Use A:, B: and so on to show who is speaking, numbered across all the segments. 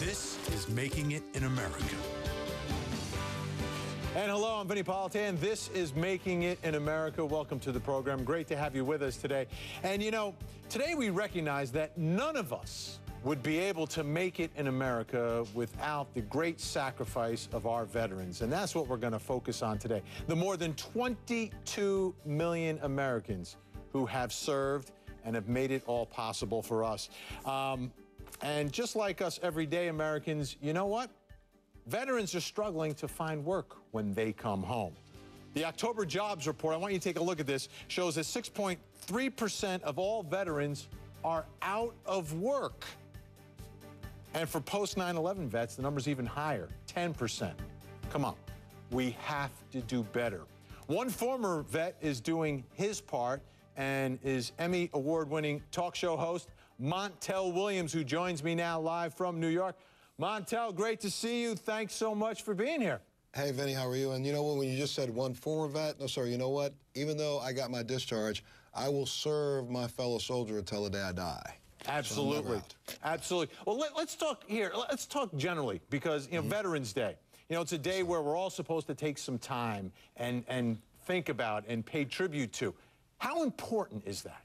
A: This is Making It in America.
B: And hello, I'm Vinny Politan. This is Making It in America. Welcome to the program. Great to have you with us today. And you know, today we recognize that none of us would be able to make it in America without the great sacrifice of our veterans. And that's what we're going to focus on today. The more than 22 million Americans who have served and have made it all possible for us. And just like us everyday Americans, you know what? Veterans are struggling to find work when they come home. The October jobs report, I want you to take a look at this, shows that 6.3% of all veterans are out of work. And for post 9/11 vets, the number's even higher, 10%. Come on, we have to do better. One former vet is doing his part and is Emmy award-winning talk show host Montel Williams, who joins me now live from New York. Montel, great to see you. Thanks so much for being here.
C: Hey, Vinny, how are you? And you know what, when you just said one former vet, no, sorry, you know what? Even though I got my discharge, I will serve my fellow soldier until the day I die.
B: Absolutely.
C: So
B: absolutely. Well, let's talk here. Let's talk generally because, you know, Veterans Day, you know, it's a day where we're all supposed to take some time and think about and pay tribute to. How important is that?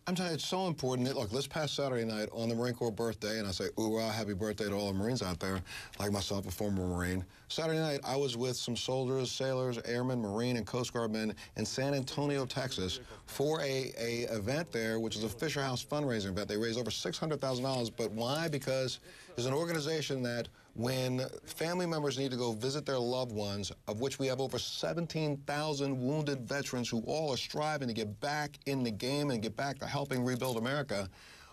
C: I'm telling you, it's so important. Look, this past Saturday night on the Marine Corps birthday, and I say, hoorah, happy birthday to all the Marines out there, like myself, a former Marine. Saturday night, I was with some soldiers, sailors, airmen, Marine, and Coast Guard men in San Antonio, Texas, for a event there, which is a Fisher House fundraising event. They raised over $600,000, but why? Because there's an organization that when family members need to go visit their loved ones, of which we have over 17,000 wounded veterans who all are striving to get back in the game and get back to helping rebuild America,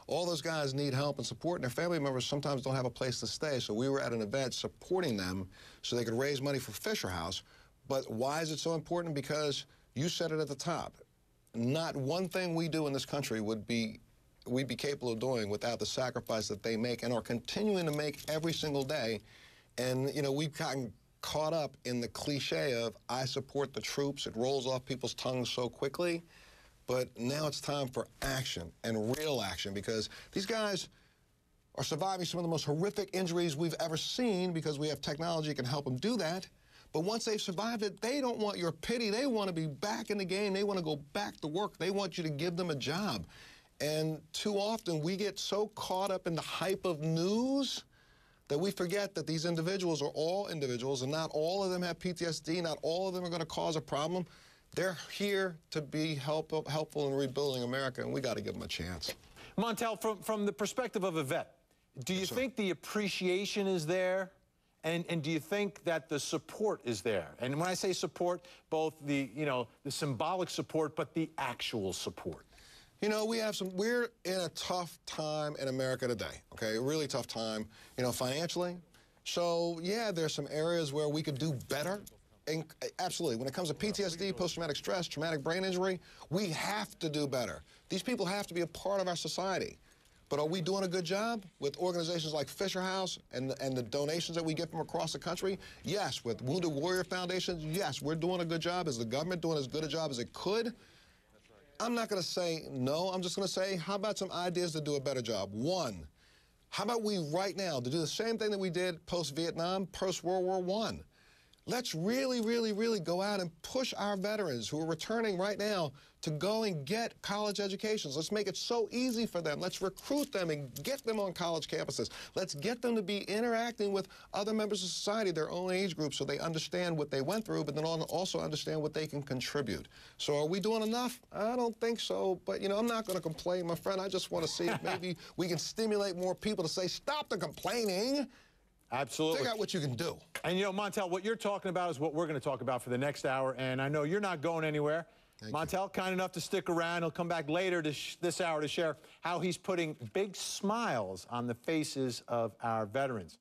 C: all those guys need help and support, and their family members sometimes don't have a place to stay. So we were at an event supporting them so they could raise money for Fisher House. But why is it so important? Because you said it at the top. Not one thing we do in this country we'd be capable of doing without the sacrifice that they make and are continuing to make every single day. And, you know, we've gotten caught up in the cliche of, I support the troops. It rolls off people's tongues so quickly. But now it's time for action and real action, because these guys are surviving some of the most horrific injuries we've ever seen because we have technology that can help them do that. But once they've survived it, they don't want your pity. They want to be back in the game. They want to go back to work. They want you to give them a job. And too often we get so caught up in the hype of news that we forget that these individuals are all individuals, and not all of them have PTSD. Not all of them are going to cause a problem. They're here to be helpful in rebuilding America, and we got to give them a chance.
B: Montel, from the perspective of a vet, do you think the appreciation is there? And do you think that the support is there? And when I say support, both the, you know, the symbolic support, but the actual support.
C: You know, we're in a tough time in America today, okay? A really tough time, you know, financially. So, yeah, there's some areas where we could do better. And absolutely, when it comes to PTSD, post-traumatic stress, traumatic brain injury, we have to do better. These people have to be a part of our society. But are we doing a good job with organizations like Fisher House and the donations that we get from across the country? Yes. With Wounded Warrior Foundations, yes, we're doing a good job. Is the government doing as good a job as it could? I'm not going to say no. I'm just going to say, how about some ideas to do a better job? One, how about we right now to do the same thing that we did post-Vietnam, post-World War I? Let's really, really, really go out and push our veterans who are returning right now to go and get college educations. Let's make it so easy for them. Let's recruit them and get them on college campuses. Let's get them to be interacting with other members of society, their own age group, so they understand what they went through, but then also understand what they can contribute. So are we doing enough? I don't think so, but, you know, I'm not going to complain, my friend. I just want to see if maybe we can stimulate more people to say, stop the complaining.
B: Absolutely.
C: Figure out what you can do.
B: And, you know, Montel, what you're talking about is what we're going to talk about for the next hour, and I know you're not going anywhere. Montel, kind enough to stick around. He'll come back later this hour to share how he's putting big smiles on the faces of our veterans.